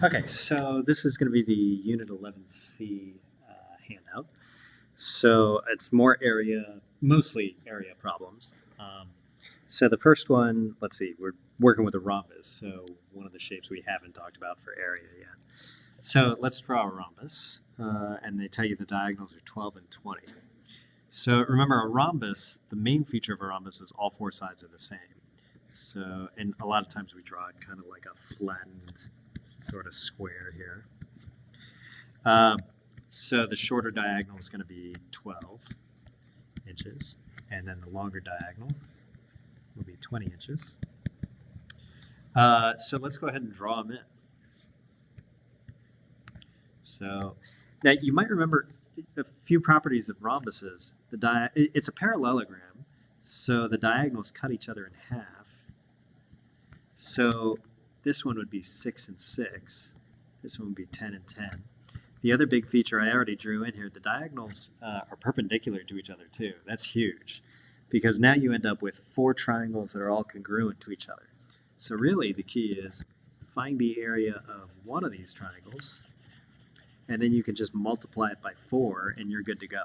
Okay, so this is going to be the Unit 11C handout. So it's more area, mostly area problems. So the first one, let's see, we're working with a rhombus, so one of the shapes we haven't talked about for area yet. So let's draw a rhombus, and they tell you the diagonals are 12 and 20. So remember, a rhombus, the main feature of a rhombus is all four sides are the same. So, and a lot of times we draw it kind of like a flattened sort of square here. So the shorter diagonal is going to be 12 inches, and then the longer diagonal will be 20 inches. So let's go ahead and draw them in. So now you might remember a few properties of rhombuses. It's a parallelogram, so the diagonals cut each other in half. So this one would be 6 and 6. This one would be 10 and 10. The other big feature I already drew in here, the diagonals are perpendicular to each other too. That's huge, because now you end up with 4 triangles that are all congruent to each other. So really the key is find the area of one of these triangles, and then you can just multiply it by 4 and you're good to go.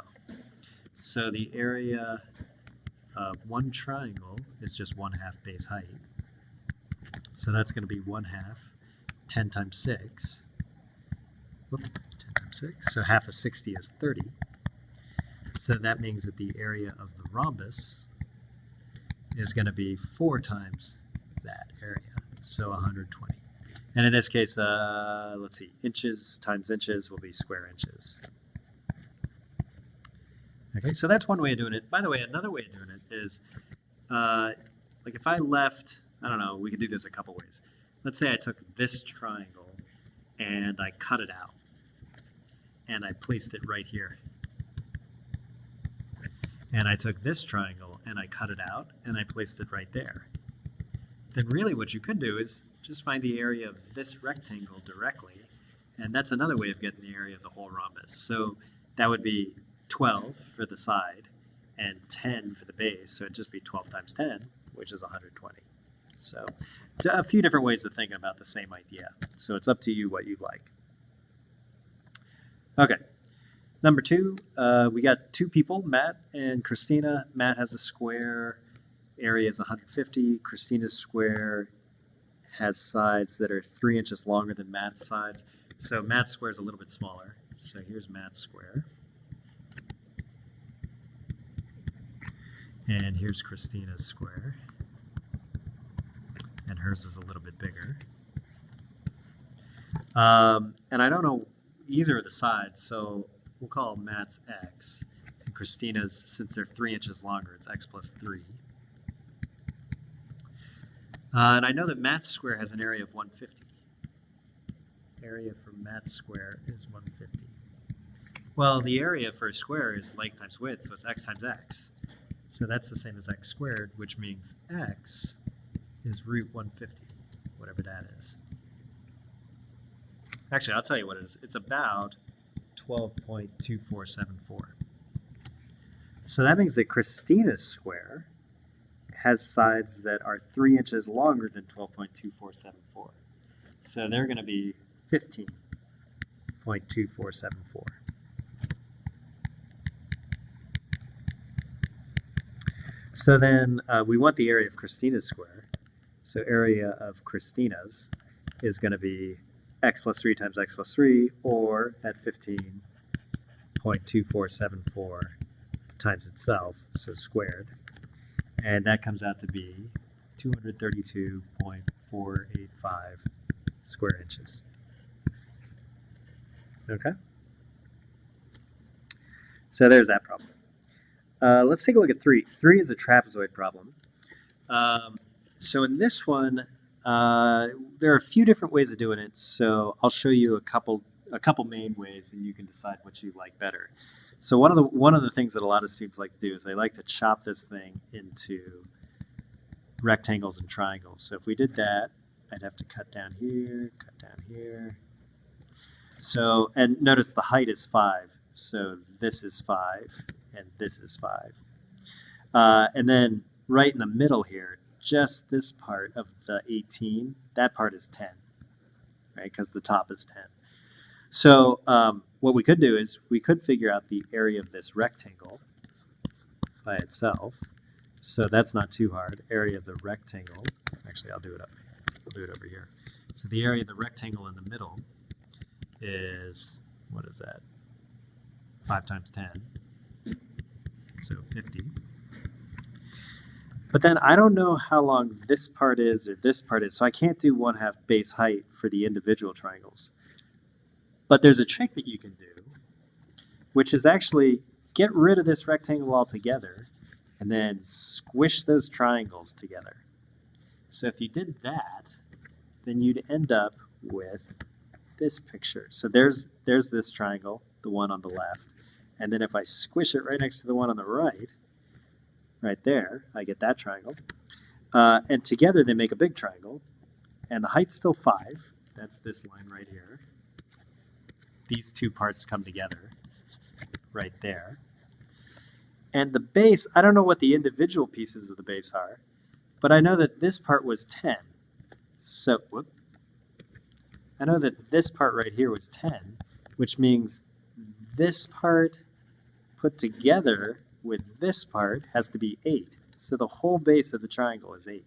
So the area of one triangle is just 1/2 base height. So that's going to be 1/2 10 times 6. Whoop, 10 times 6. So half of 60 is 30. So that means that the area of the rhombus is going to be 4 times that area, so 120. And in this case, let's see, inches times inches will be square inches. Okay, so that's one way of doing it. By the way, another way of doing it is, like if I left, I don't know, we could do this a couple ways. Let's say I took this triangle and I cut it out, and I placed it right here. And I took this triangle and I cut it out and I placed it right there. Then really what you could do is just find the area of this rectangle directly, and that's another way of getting the area of the whole rhombus. So that would be 12 for the side and 10 for the base, so it'd just be 12 times 10, which is 120. So a few different ways of thinking about the same idea. So it's up to you what you like. Okay. Number 2, we got 2 people, Matt and Christina. Matt has a square, area is 150. Christina's square has sides that are 3 inches longer than Matt's sides. So Matt's square is a little bit smaller. So here's Matt's square. And here's Christina's square. And hers is a little bit bigger. And I don't know either of the sides, so we'll call Matt's x, and Christina's, since they're 3 inches longer, it's x plus 3. And I know that Matt's square has an area of 150. Area for Matt's square is 150. Well, the area for a square is length times width, so it's x times x. So that's the same as x squared, which means x is root 150, whatever that is. Actually, I'll tell you what it is. It's about 12.2474. So that means that Christina's square has sides that are 3 inches longer than 12.2474. So they're going to be 15.2474. So then we want the area of Christina's square. So area of Christina's is going to be x plus 3 times x plus 3, or at 15.2474 times itself, so squared. And that comes out to be 232.485 square inches. Okay? So there's that problem. Let's take a look at 3. 3 is a trapezoid problem. So in this one, there are a few different ways of doing it, so I'll show you a couple main ways, and you can decide what you like better. So one of the things that a lot of students like to do is they like to chop this thing into rectangles and triangles. So if we did that, I'd have to cut down here, cut down here. So, and notice the height is 5, so this is 5, and this is 5. And then right in the middle here, just this part of the 18, that part is 10. right? Because the top is 10. So what we could do is we could figure out the area of this rectangle by itself. So that's not too hard. Area of the rectangle. Actually, I'll do it over here. So the area of the rectangle in the middle is, what is that? 5 times 10. So 50. But then I don't know how long this part is or this part is, so I can't do 1/2 base height for the individual triangles. But there's a trick that you can do, which is actually get rid of this rectangle altogether and then squish those triangles together. So if you did that, then you'd end up with this picture. So there's this triangle, the one on the left, and then if I squish it right next to the one on the right there, I get that triangle. And together they make a big triangle, and the height's still 5. That's this line right here. These two parts come together right there. And the base, I don't know what the individual pieces of the base are, but I know that this part was 10. So, I know that this part right here was 10, which means this part put together with this part has to be 8. So the whole base of the triangle is 8.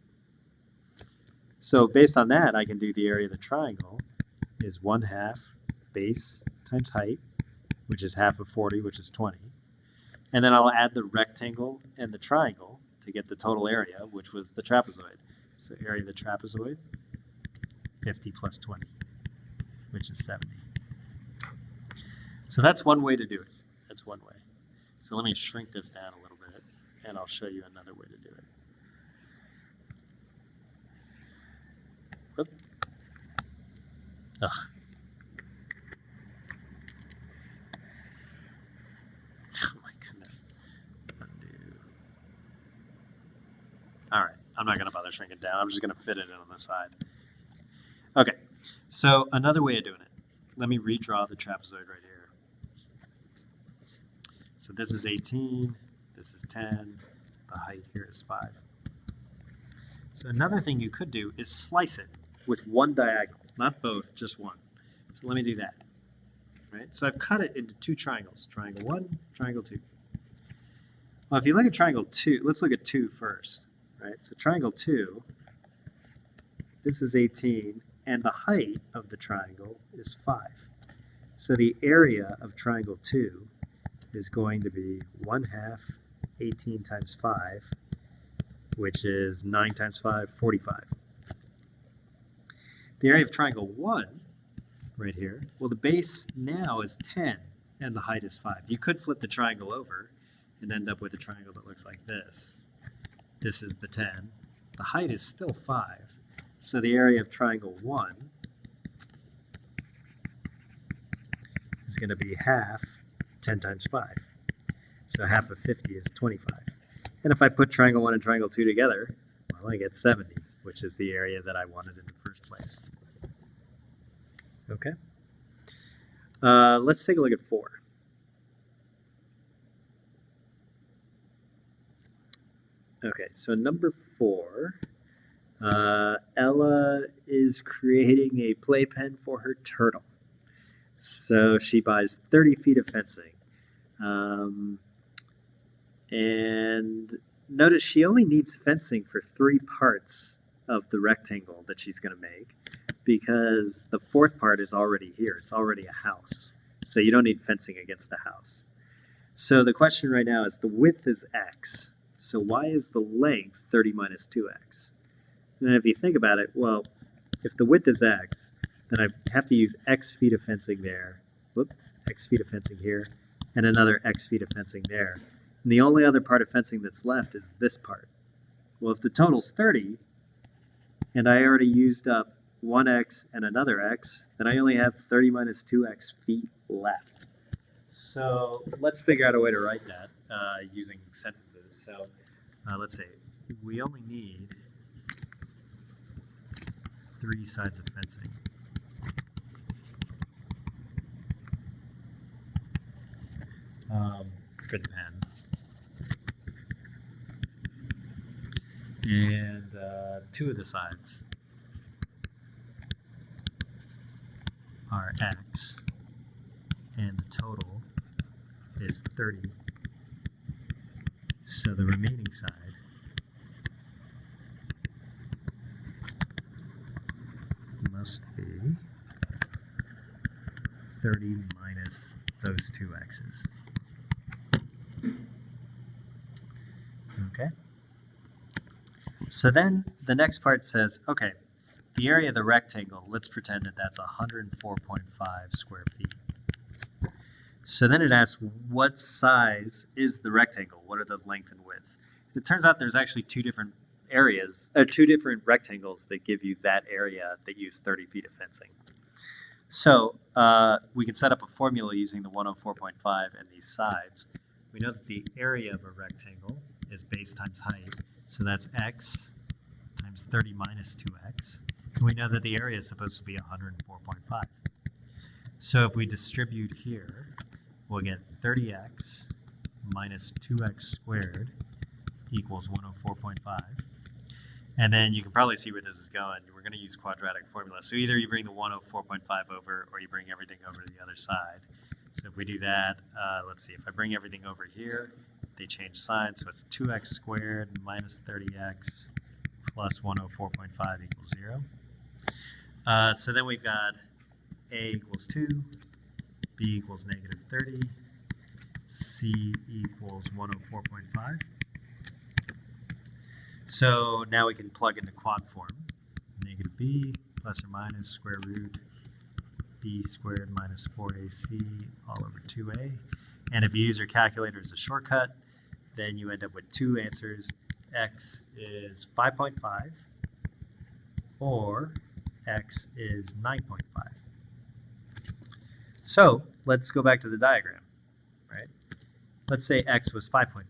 So based on that, I can do the area of the triangle is 1/2 base times height, which is half of 40, which is 20. And then I'll add the rectangle and the triangle to get the total area, which was the trapezoid. So area of the trapezoid, 50 plus 20, which is 70. So that's one way to do it. That's one way. So let me shrink this down a little bit, and I'll show you another way to do it. Whoop. Ugh. Oh my goodness. Undo. All right, I'm not going to bother shrinking it down. I'm just going to fit it in on the side. Okay, so another way of doing it. Let me redraw the trapezoid right here. So this is 18, this is 10, the height here is 5. So another thing you could do is slice it with one diagonal, not both, just one. So let me do that. Right? So I've cut it into 2 triangles, triangle 1, triangle 2. Well, if you look at triangle 2, let's look at 2 first. Right? So triangle 2, this is 18, and the height of the triangle is 5. So the area of triangle 2 is going to be 1/2 18 times 5, which is 9 times 5, 45. The area of triangle 1, right here, well, the base now is 10, and the height is 5. You could flip the triangle over and end up with a triangle that looks like this. This is the 10. The height is still 5. So the area of triangle 1 is going to be 1/2 10 times 5. So half of 50 is 25. And if I put triangle 1 and triangle 2 together, well, I get 70, which is the area that I wanted in the first place. Okay. Let's take a look at 4. Okay, so number 4, Ella is creating a playpen for her turtle. So she buys 30 feet of fencing. And notice she only needs fencing for 3 parts of the rectangle that she's going to make, because the 4th part is already here. It's already a house. So you don't need fencing against the house. So the question right now is the width is x. So why is the length 30 minus 2x? And if you think about it, well, if the width is x, then I have to use x feet of fencing there, x feet of fencing here, and another x feet of fencing there. And the only other part of fencing that's left is this part. Well, if the total's 30, and I already used up 1x and another x, then I only have 30 minus 2x feet left. So let's figure out a way to write that using sentences. So let's say we only need 3 sides of fencing. For the pen. And 2 of the sides are x, and the total is 30. So the remaining side must be 30 minus those two x's. Okay? So then the next part says, okay, the area of the rectangle, let's pretend that that's 104.5 square feet. So then it asks, what size is the rectangle? What are the length and width? It turns out there's actually two different rectangles that give you that area that use 30 feet of fencing. So we can set up a formula using the 104.5 and these sides. We know that the area of a rectangle is base times height. So that's x times 30 minus 2x. And we know that the area is supposed to be 104.5. So if we distribute here, we'll get 30x minus 2x squared equals 104.5. And then you can probably see where this is going. We're going to use quadratic formula. So either you bring the 104.5 over or you bring everything over to the other side. So if we do that, let's see, if I bring everything over here, they change signs. So it's 2x squared minus 30x plus 104.5 equals 0. So then we've got a equals 2, b equals negative 30, c equals 104.5. So now we can plug into quad form. Negative b plus or minus square root b squared minus 4ac all over 2a. And if you use your calculator as a shortcut, then you end up with two answers. X is 5.5 or x is 9.5. So let's go back to the diagram, right? Let's say x was 5.5.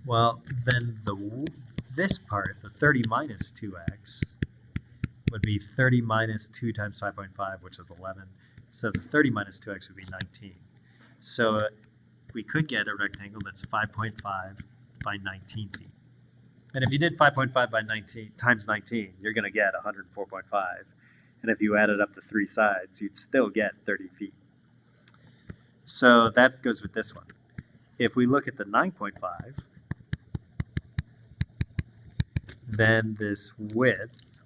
Well, then this part, the 30 minus 2x, would be 30 minus 2 times 5.5, which is 11. So the 30 minus 2x would be 19. So we could get a rectangle that's 5.5 by 19 feet. And if you did 5.5 by 19 times 19, you're going to get 104.5. And if you added up the three sides, you'd still get 30 feet. So that goes with this one. If we look at the 9.5, then this width,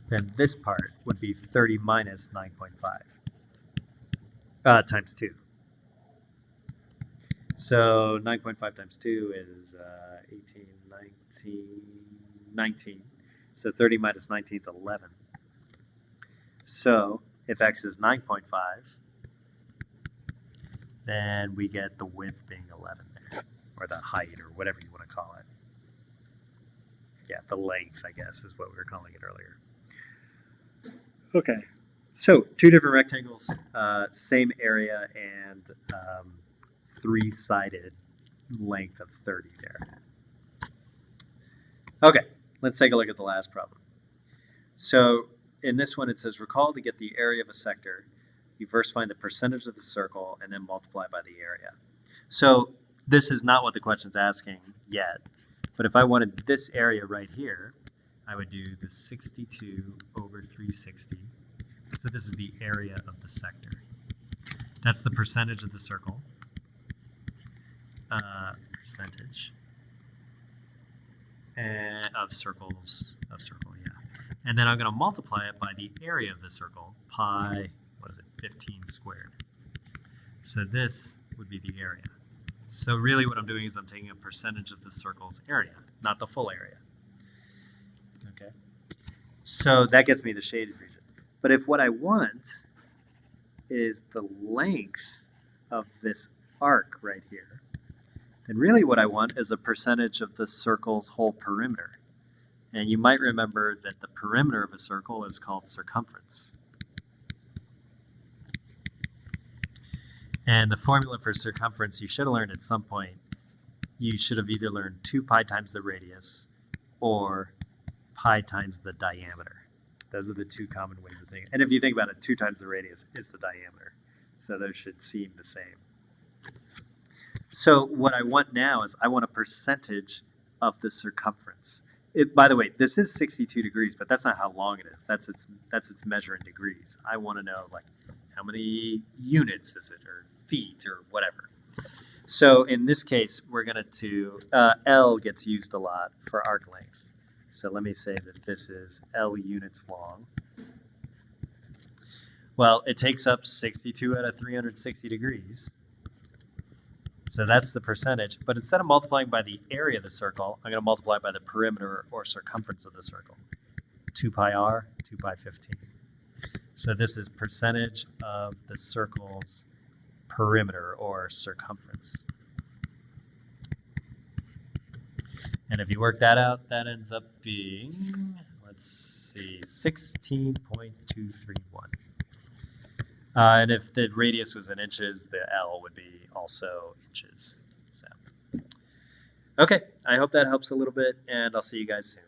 then this part would be 30 minus 9.5 times 2. So 9.5 times 2 is 18, 19. So 30 minus 19 is 11. So if x is 9.5, then we get the width being 11 there, or the height, or whatever you want to call it. Yeah, the length, I guess, is what we were calling it earlier. Okay, so two different rectangles, same area, and three-sided length of 30 there. Okay, let's take a look at the last problem. So in this one, it says, recall to get the area of a sector, you first find the percentage of the circle and then multiply by the area. So this is not what the question's asking yet, but if I wanted this area right here, I would do the 62 over 360. So this is the area of the sector. That's the percentage of the circle. Percentage and of circle, yeah. And then I'm going to multiply it by the area of the circle, pi, 15 squared. So this would be the area. So really what I'm doing is I'm taking a percentage of the circle's area, not the full area. Okay. So that gets me the shaded region. But if what I want is the length of this arc right here, then really what I want is a percentage of the circle's whole perimeter. And you might remember that the perimeter of a circle is called circumference. And the formula for circumference you should have learned at some point. You should have either learned 2 pi times the radius or pi times the diameter. Those are the two common ways of thinking. And if you think about it, 2 times the radius is the diameter. So those should seem the same. So what I want now is I want a percentage of the circumference. By the way, this is 62 degrees, but that's not how long it is. That's its measure in degrees. I want to know, like, how many units is it, or feet, or whatever. So in this case, we're going to, L gets used a lot for arc length. So let me say that this is L units long. Well, it takes up 62 out of 360 degrees. So that's the percentage. But instead of multiplying by the area of the circle, I'm going to multiply by the perimeter or circumference of the circle. 2 pi r, 2 pi 15. So this is percentage of the circle's perimeter or circumference. And if you work that out, that ends up being, let's see, 16.231. And if the radius was in inches, the L would be also inches. So, okay, I hope that helps a little bit, and I'll see you guys soon.